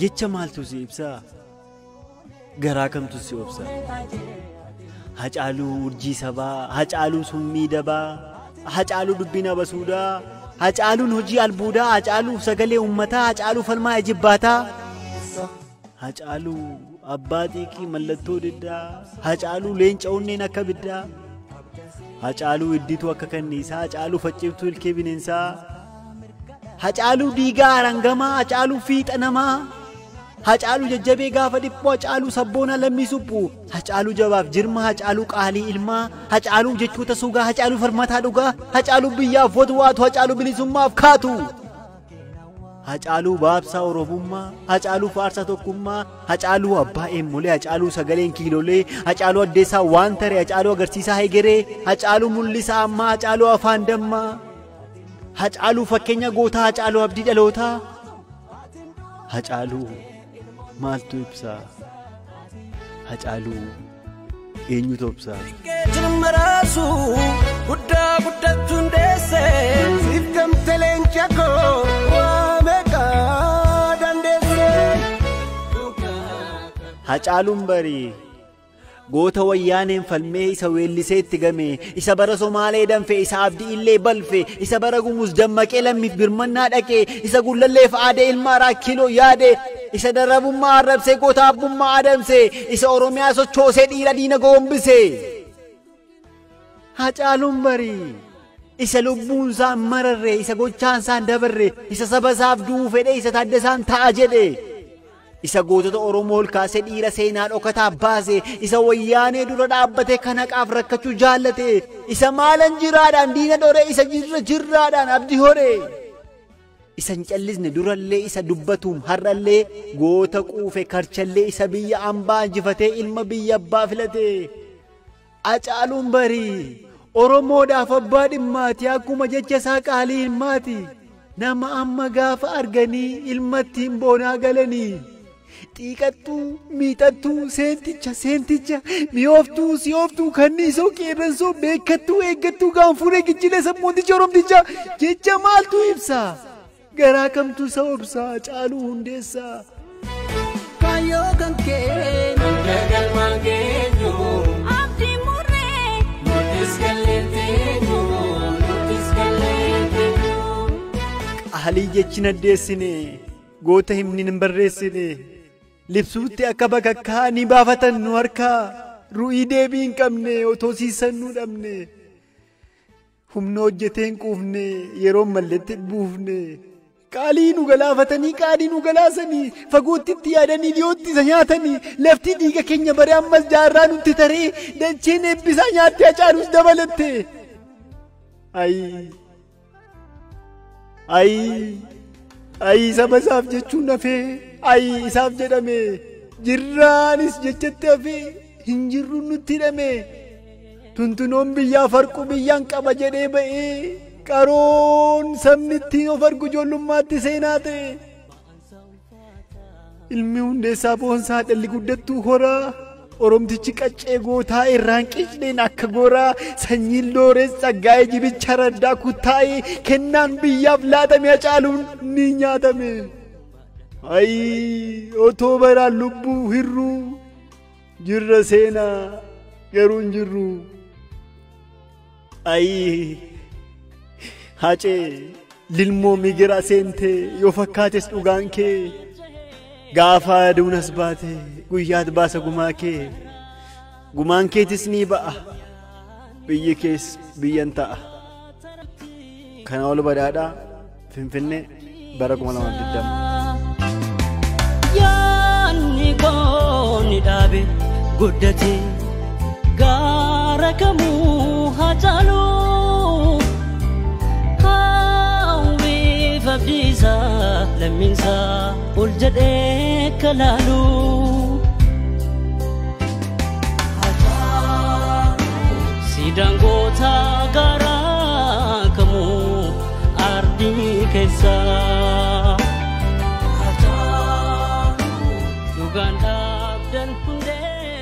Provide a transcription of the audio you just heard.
jecha maaltu si ibsa garaa kamtu si obsa hacaaluu urjii sabaa hacaaluu summii dabaa hacaaluu dubbina basuudaa hacaaluun hojii albuudaa hacaaluu sagalee ummataa hacaaluu falmaa ejibbaataa hacaaluu abbaa xiiqii mallattoo diddaa hacaaluu leenca onneen akka biddaa hacaaluu iddituu akka kanniisaa hacaaluu facciftuu ilkee bineensaa hacaaluu diigaa arangamaa hacaaluu fiixa namaa hacaaluu jajjabee gaafa dhiphoo hacaaluu sabboona lammii suphu hacaaluu jabaaf jirma hacaaluu qaalii ilmaa hacaaluu jechoota sugaa hacaaluu farmataa dhugaa hacaaluu biyyaaf watwaatu hacaaluu bilisummaaf kaatu hacaaluu baabsaa oromummaa hacaaluu faarsa tokkummaa hacaaluu abbaa eemmolee hacaaluu sagaleen kiilolee hacaaluu addeessaa waan tare hacaaluu agarsiisaa hegeree hacaaluu mul'isaa ammaa hacaaluu afaan dammaa hacaaluu fakkeenya gootaa hacaaluu abdii dhalootaa hacaaluu maaltu ibsaa hacaaluu eenyutu obsaa Marasu guddaa guddattu hundeesse siif gamte leenca koo waa meeqaa dandeesse hacaaluun barii goota wayyaaneen falmee isa weellisee itti game isa bara somaalee danfe isa abdii illee balfe isa bara gumus dammaqee lammiif birmannaa dhaqee isa gullalleef aadee ilmaa raakiloo yaade isa darabummaa arrabsee goota abbummaa adamse isa oromiyaa sochoosee dhiira diina goombise hacaaluun barii isa lubbuunsaa mararre isa gochaansaan dabarre isa sabasaaf du'uu fedhe isa taaddasaan ta'a jedhe isa gootota oromoo ol kaasee dhiira seenaa dhokataa baase isa wayyaanee dura dhaabbate kanaqaaf rakkachuu jaallate isa maalan jiraadhaan diina dhore isa jirraadhaan abdii hore isa hin callisne durallee isa dubbatuum har'allee goota quufe karchallee isa biyya ambaa injifatee ilma biyya abbaa filate hacaaluun barii oromoodhaaf abbaa dhimmaati akkuma jecha isaa qaalii ilmaati nama amma gaafa arganii ilmattiin boonaa galanii xiiqattuu miixattuu seenticha mi'ooftuu si'ooftuu kanniisoo qeerransoo beekattuu eeggattuu gaanfuuree gijjilee sammuuticha oromticha jecha maaltu ibsaa garaa kamtu isa obsaa hacaaluu hundeessaa kaayoo kan kee galmaan keenyu abdii murree nutis galleenteenyu qaalii jechi naddeessine goota himni hin barreessine libsuutti akka bakakkaa ni baafatan nu harkaa ru'ii deebii hin qabne otoo siisan nu dhabne humna hojjetee hin quufne yeroo malletti buufne qaalii nu galaafatanii qaalii nu galaasanii fagootti itti yaadanii dhiyootti isa nyaatanii lafti dhiiga keenya bare ammas jaarraa nutti taree dacheen eebbisaa nyaattee hacaaluus dabalatte ay saba isaaf jechuun hafee ay isaaf jedhame jirraanis jechatti hafee hin jirruun nutti hidhame tuntunoon biyyaa farqu biyyaan qaba jedhee ba'ee qaroon sabni ittiin of argu ijoollummaatti seenaa ta'e ilmi hundeessaa boonsaa dhalli guddattuu horaa oromtichi qaccee gootaa irraan qicneen akka goraa sanyiin loorees tsaggaa'ee jibicha raddaa kuttaa'ee kennaan biyyaaf laatame hacaaluun ni nyaatame ay otoo baraan lubbuu hirruu jirra seenaa garuu hin jirru ay hacee lilmoo migira seente yoo fakkaates dhugaan kee gaafa aduun as baate guyyaat baasa gumaa kee gumaan keetis ni ba'a biyyi kees biyyan ta'a kana ol badhaadhaa Finfinnee bara 2020 yaanni kooni dhaabe guddate gaara kamuu hacaaluu hawwiif abdiisaa lammiinsaa ol jedhee kalaaluu siidaan goota gaara kamuu ardii keessaa dhaabdan hundee